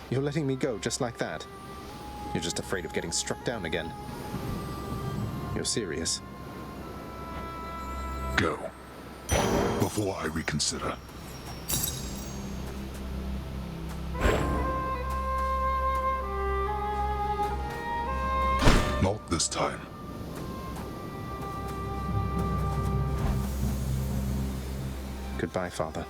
You're letting me go just like that? You're just afraid of getting struck down again. You're serious. Go. Before I reconsider. Not this time. Goodbye, Father.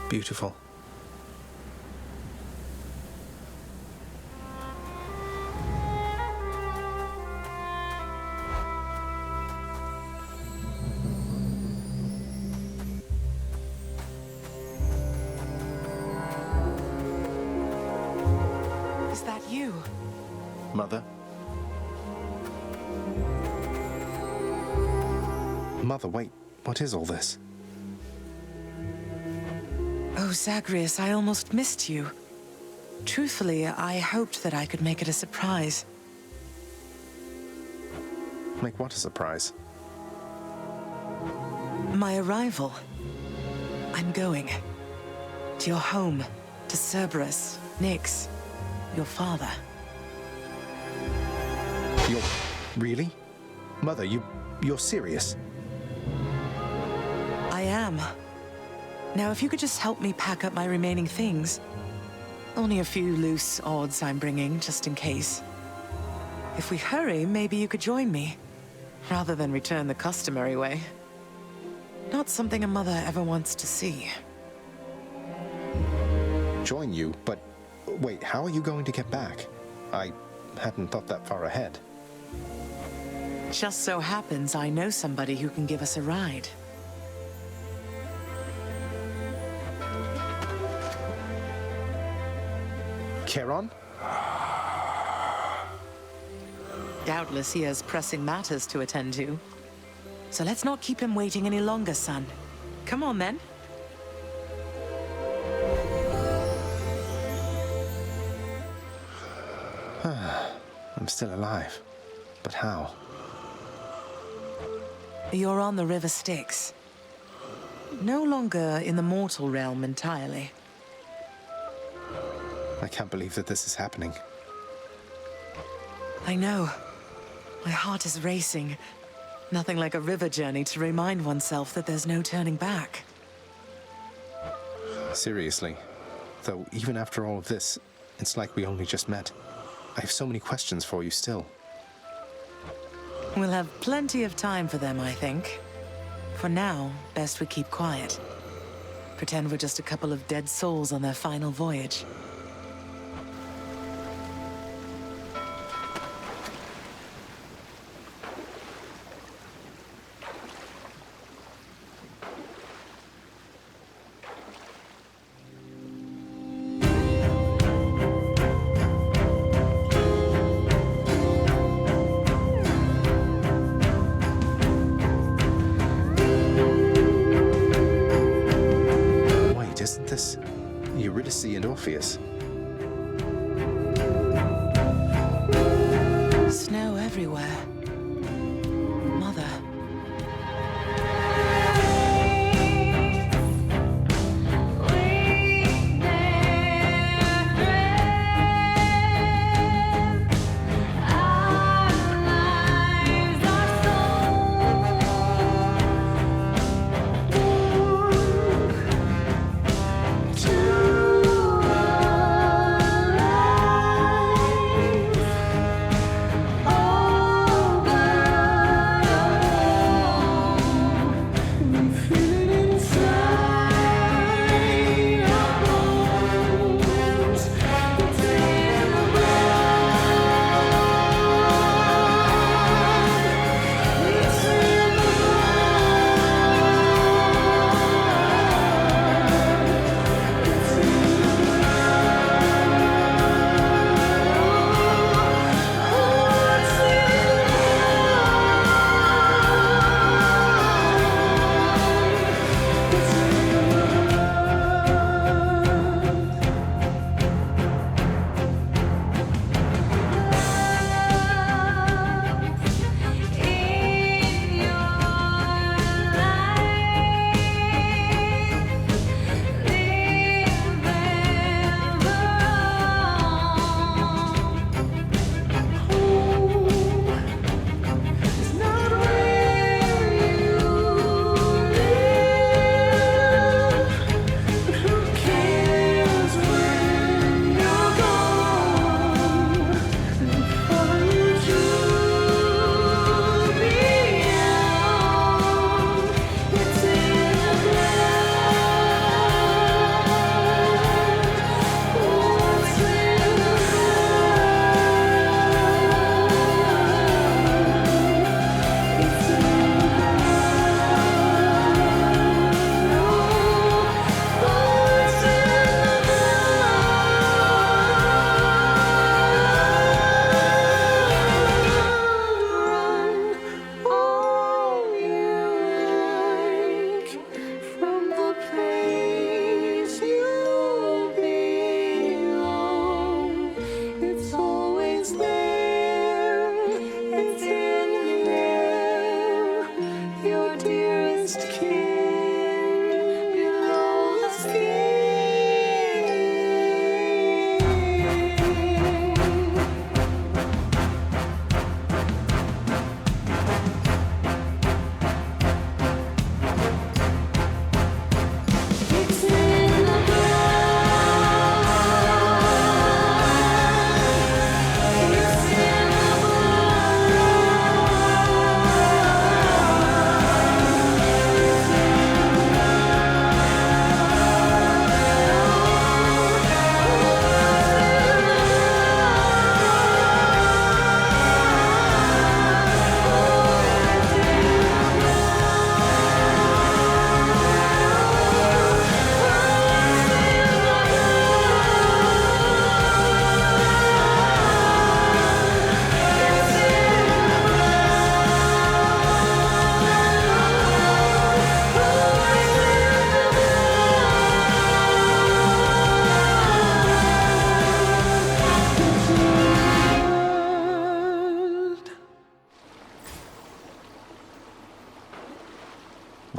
Beautiful. Is that you? Mother? Mother, wait. What is all this? Oh, Zagreus, I almost missed you. Truthfully, I hoped that I could make it a surprise. Make what a surprise? My arrival. I'm going. To your home. To Cerberus. Nyx. Your father. You're... really? Mother, you're serious? I am. Now, if you could just help me pack up my remaining things. Only a few loose odds I'm bringing, just in case. If we hurry, maybe you could join me. Rather than return the customary way. Not something a mother ever wants to see. Join you? But wait, how are you going to get back? I hadn't thought that far ahead. Just so happens I know somebody who can give us a ride. Charon? Doubtless he has pressing matters to attend to. So let's not keep him waiting any longer, son. Come on, then. I'm still alive. But how? You're on the River Styx. No longer in the mortal realm entirely. I can't believe that this is happening. I know. My heart is racing. Nothing like a river journey to remind oneself that there's no turning back. Seriously. Though, even after all of this, it's like we only just met. I have so many questions for you still. We'll have plenty of time for them, I think. For now, best we keep quiet. Pretend we're just a couple of dead souls on their final voyage. Isn't this Eurydice and Orpheus?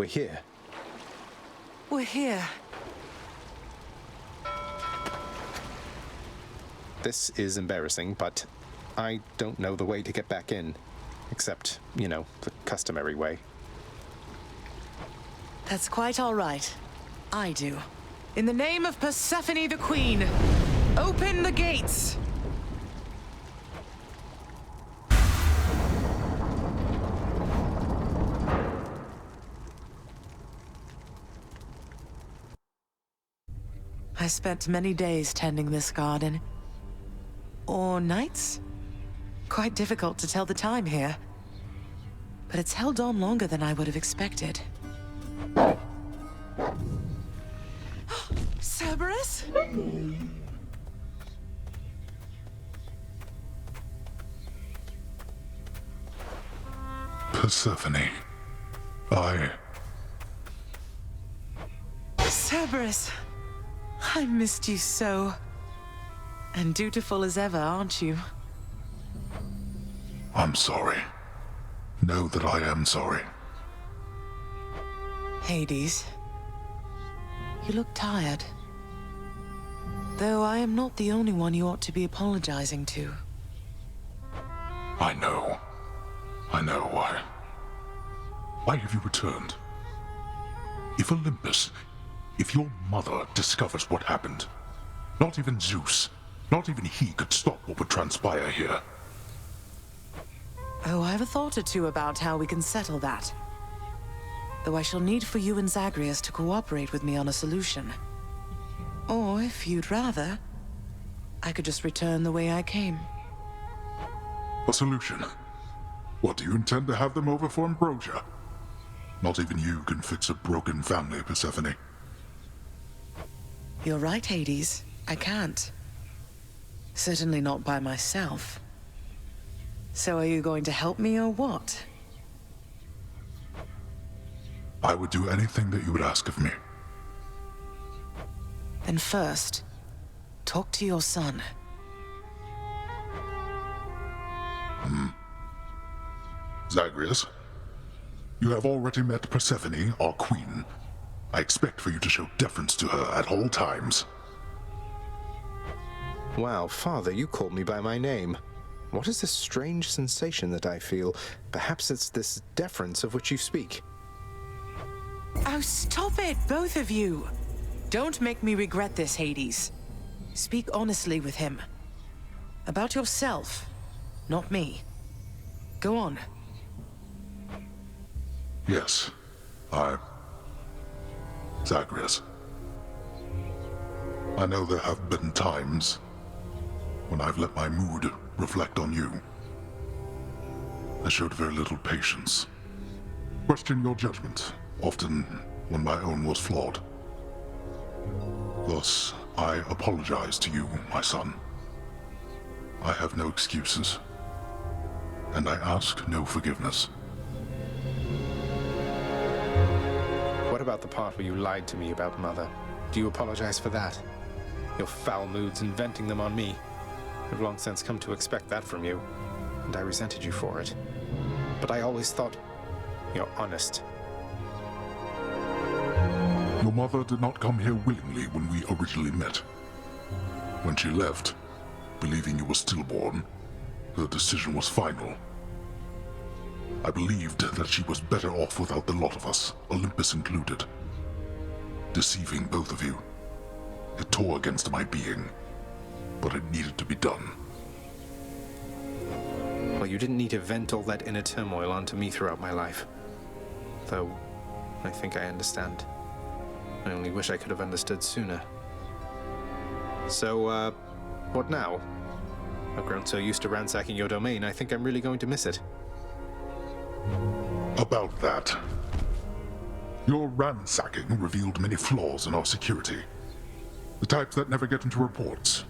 we're here. We're here. This is embarrassing, but I don't know the way to get back in. Except, you know, the customary way. That's quite all right. I do. In the name of Persephone the Queen, open the gates! I spent many days tending this garden. Or nights? Quite difficult to tell the time here. But it's held on longer than I would have expected. Cerberus? Persephone. Cerberus, I missed you so. And dutiful as ever, aren't you? I'm sorry. Know that I am sorry. Hades, you look tired. Though I am not the only one you ought to be apologizing to. I know. Why. Why have you returned? If Olympus, if your mother discovers what happened, not even Zeus, not even he could stop what would transpire here. Oh, I have a thought or two about how we can settle that. Though I shall need for you and Zagreus to cooperate with me on a solution. Or, if you'd rather, I could just return the way I came. A solution? What, do you intend to have them over for ambrosia? Not even you can fix a broken family, Persephone. You're right, Hades. I can't. Certainly not by myself. So are you going to help me or what? I would do anything that you would ask of me. Then first, talk to your son. Zagreus, you have already met Persephone, our queen. I expect for you to show deference to her at all times. Wow, Father, you called me by my name. What is this strange sensation that I feel? Perhaps it's this deference of which you speak. Oh, stop it, both of you! Don't make me regret this, Hades. Speak honestly with him. About yourself, not me. Go on. Yes, Zagreus. I know there have been times when I've let my mood reflect on you. I showed very little patience. Questioned your judgment, often when my own was flawed. Thus, I apologize to you, my son. I have no excuses, and I ask no forgiveness. What about the part where you lied to me about Mother? Do you apologize for that? Your foul moods and venting them on me. I've long since come to expect that from you, and I resented you for it. But I always thought you're honest. Your mother did not come here willingly when we originally met. When she left, believing you were stillborn, her decision was final. I believed that she was better off without the lot of us, Olympus included. Deceiving both of you. It tore against my being, but it needed to be done. Well, you didn't need to vent all that inner turmoil onto me throughout my life. Though, I think I understand. I only wish I could have understood sooner. So, what now? I've grown so used to ransacking your domain, I think I'm really going to miss it. About that. Your ransacking revealed many flaws in our security. The types that never get into reports.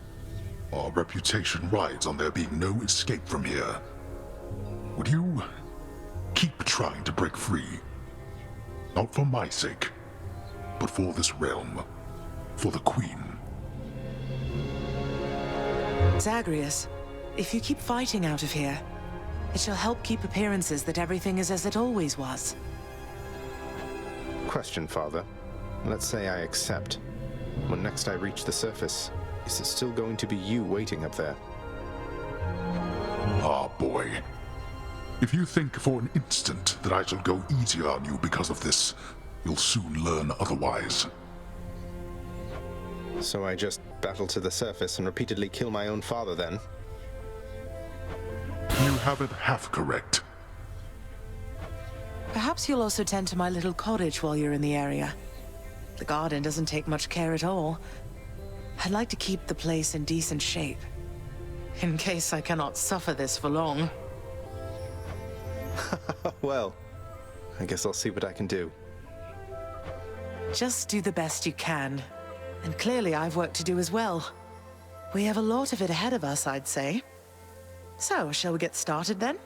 Our reputation rides on there being no escape from here. Would you keep trying to break free? Not for my sake, but for this realm. For the Queen. Zagreus, if you keep fighting out of here, it shall help keep appearances that everything is as it always was. Question, Father. Let's say I accept. When next I reach the surface, is it still going to be you waiting up there? Ah, boy. If you think for an instant that I shall go easier on you because of this, you'll soon learn otherwise. So I just battle to the surface and repeatedly kill my own father then? You have it half correct. Perhaps you'll also tend to my little cottage while you're in the area. The garden doesn't take much care at all. I'd like to keep the place in decent shape, in case I cannot suffer this for long. Well, I guess I'll see what I can do. Just do the best you can. And clearly I've work to do as well. We have a lot of it ahead of us, I'd say. So, shall we get started then?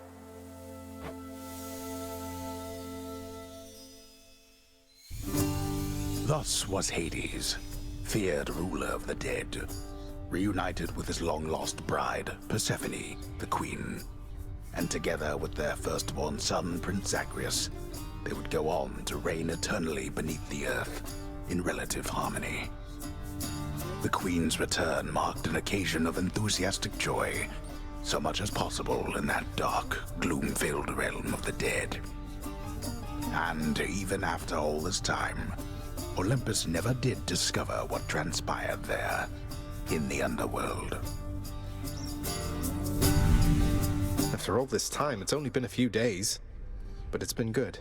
Thus was Hades, feared ruler of the dead, reunited with his long-lost bride, Persephone, the queen. And together with their firstborn son, Prince Zagreus, they would go on to reign eternally beneath the earth, in relative harmony. The queen's return marked an occasion of enthusiastic joy, so much as possible in that dark, gloom-filled realm of the dead. And even after all this time, Olympus never did discover what transpired there, in the underworld. After all this time, it's only been a few days. But it's been good.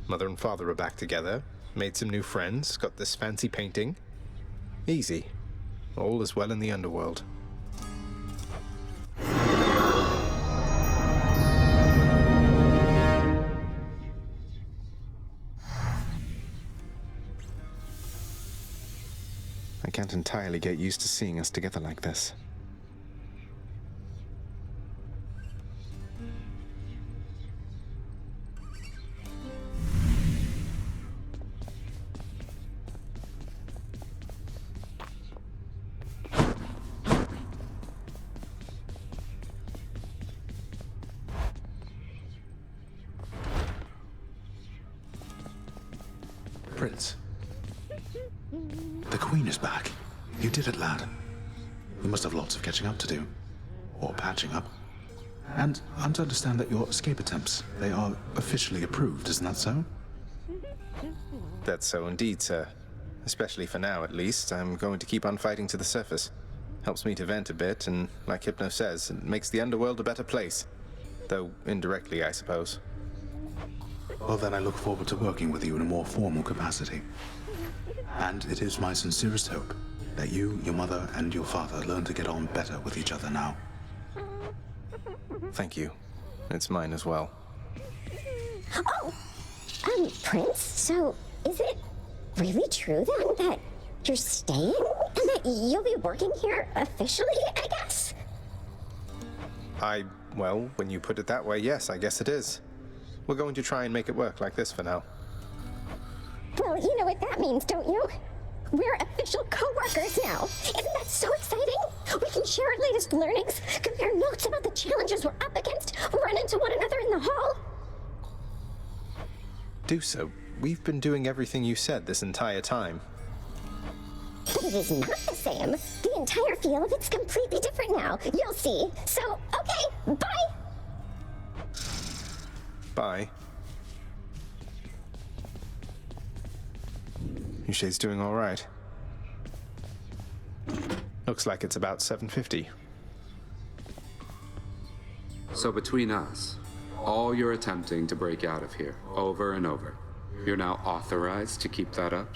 Mother and father are back together, made some new friends, got this fancy painting. Easy. All is well in the underworld. I can't entirely get used to seeing us together like this. Prince. The Queen is back. You did it, lad. You must have lots of catching up to do. Or patching up. And I'm to understand that your escape attempts, they are officially approved, isn't that so? That's so indeed, sir. Especially for now, at least. I'm going to keep on fighting to the surface. Helps me to vent a bit, and like Hypno says, it makes the underworld a better place. Though indirectly, I suppose. Well, then I look forward to working with you in a more formal capacity. And it is my sincerest hope that you, your mother, and your father learn to get on better with each other now. Thank you. It's mine as well. Oh! Prince, so is it really true then that you're staying? And that you'll be working here officially, I guess? Well, when you put it that way, yes, I guess it is. We're going to try and make it work like this for now. Well, you know what that means, don't you? We're official co-workers now. Isn't that so exciting? We can share our latest learnings, compare notes about the challenges we're up against, run into one another in the hall. Do so. We've been doing everything you said this entire time. But it is not the same. The entire feel of it's completely different now. You'll see. So, okay, bye. Bye. Yushai's doing all right. Looks like it's about 7:50. So between us, all you're attempting to break out of here, over and over, you're now authorized to keep that up?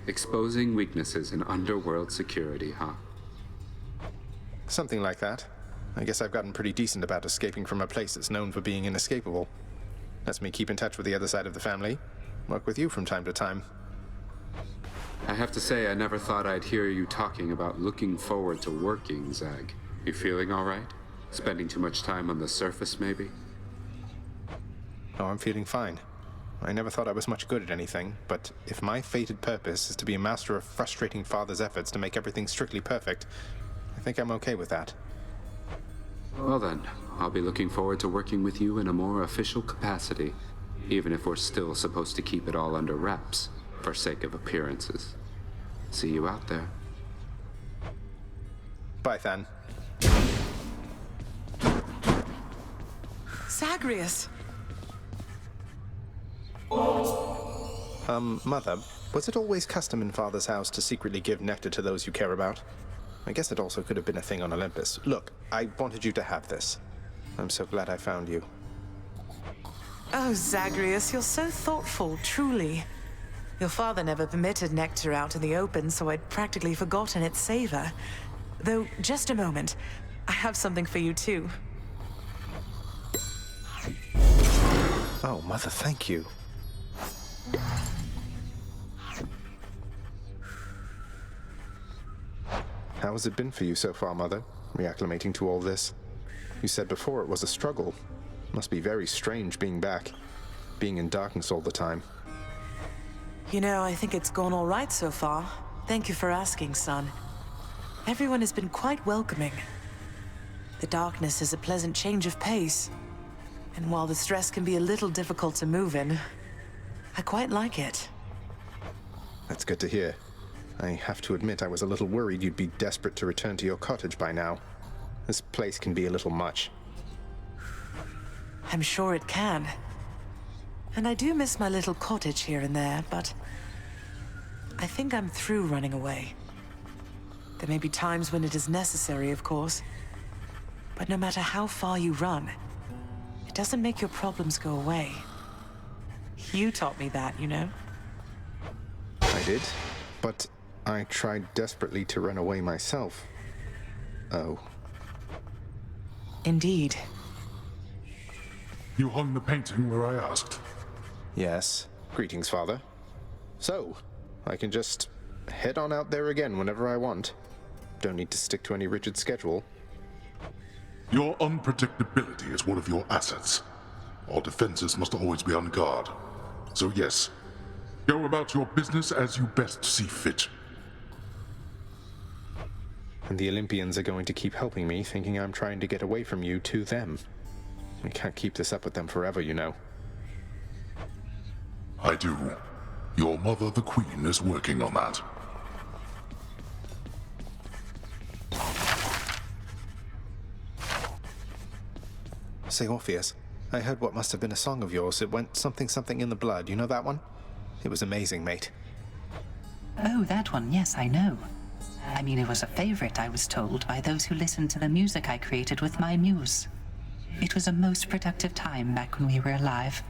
Exposing weaknesses in underworld security, huh? Something like that. I guess I've gotten pretty decent about escaping from a place that's known for being inescapable. Lets me keep in touch with the other side of the family. Work with you from time to time. I have to say, I never thought I'd hear you talking about looking forward to working, Zag. You feeling all right? Spending too much time on the surface, maybe? Oh, I'm feeling fine. I never thought I was much good at anything, but if my fated purpose is to be a master of frustrating father's efforts to make everything strictly perfect, I think I'm okay with that. Well then, I'll be looking forward to working with you in a more official capacity, even if we're still supposed to keep it all under wraps. for sake of appearances. See you out there. Bye, Than. Zagreus! Mother, was it always custom in Father's house to secretly give nectar to those you care about? I guess it also could have been a thing on Olympus. Look, I wanted you to have this. I'm so glad I found you. Oh, Zagreus, you're so thoughtful, truly. Your father never permitted nectar out in the open, so I'd practically forgotten its savor. Though, just a moment. I have something for you, too. Oh, Mother, thank you. How has it been for you so far, Mother? Reacclimating to all this? You said before it was a struggle. Must be very strange being back. Being in darkness all the time. You know, I think it's gone all right so far. Thank you for asking, son. Everyone has been quite welcoming. The darkness is a pleasant change of pace. And while the stress can be a little difficult to move in, I quite like it. That's good to hear. I have to admit I was a little worried you'd be desperate to return to your cottage by now. This place can be a little much. I'm sure it can. And I do miss my little cottage here and there, but I think I'm through running away. There may be times when it is necessary, of course. But no matter how far you run, it doesn't make your problems go away. You taught me that, you know? I did, but I tried desperately to run away myself. Oh. Indeed. You hung the painting where I asked. Yes. Greetings, Father. So, I can just head on out there again whenever I want. Don't need to stick to any rigid schedule. Your unpredictability is one of your assets. Our defenses must always be on guard. So yes, go about your business as you best see fit. And the Olympians are going to keep helping me, thinking I'm trying to get away from you to them. I can't keep this up with them forever, you know. I do. Your mother, the Queen, is working on that. Say, Orpheus, I heard what must have been a song of yours. It went something something in the blood. You know that one? It was amazing, mate. Oh, that one, yes, I know. I mean, it was a favorite, I was told, by those who listened to the music I created with my muse. It was a most productive time back when we were alive.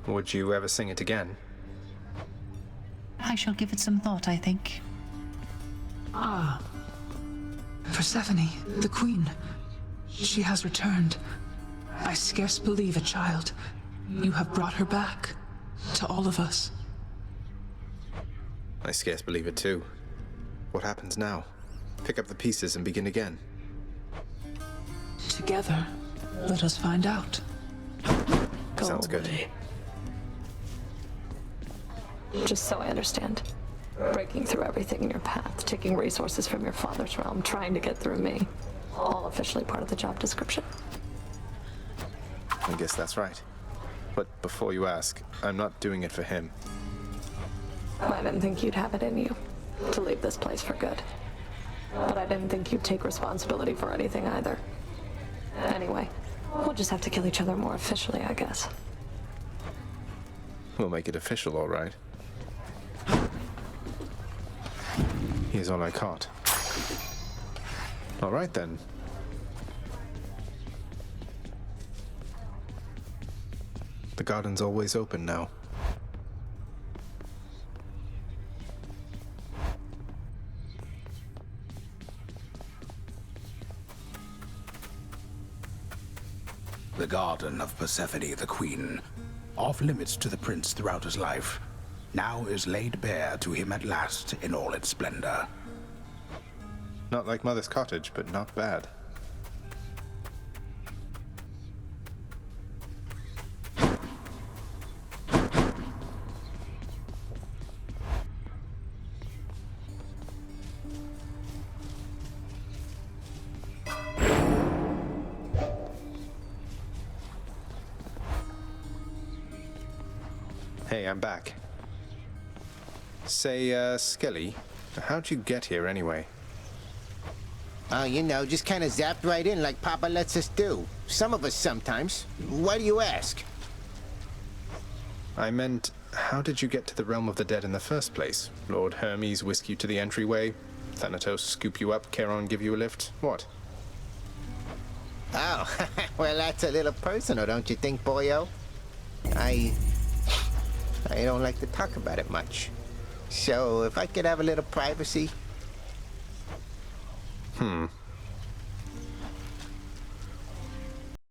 Would you ever sing it again? I shall give it some thought, I think. Persephone, the Queen. She has returned. I scarce believe it, child. You have brought her back. To all of us. I scarce believe it too. What happens now? Pick up the pieces and begin again. Together, let us find out. Go Sounds good. away. Just so I understand. Breaking through everything in your path, taking resources from your father's realm, trying to get through me. All officially part of the job description. I guess that's right. But before you ask, I'm not doing it for him. I didn't think you'd have it in you to leave this place for good. But I didn't think you'd take responsibility for anything either. Anyway, we'll just have to kill each other more officially, I guess. We'll make it official, all right. Here's all I caught. All right, then. The garden's always open now. The garden of Persephone the Queen, off limits to the prince throughout his life, now is laid bare to him at last in all its splendor. Not like Mother's cottage, but not bad. Hey, I'm back. Say, Skelly, how'd you get here anyway? Oh, you know, just kind of zapped right in like Papa lets us do. Some of us sometimes. Why do you ask? I meant, how did you get to the realm of the dead in the first place? Lord Hermes whisk you to the entryway? Thanatos scoop you up, Charon give you a lift? What? Oh, well, that's a little personal, don't you think, boyo? I don't like to talk about it much. So, if I could have a little privacy...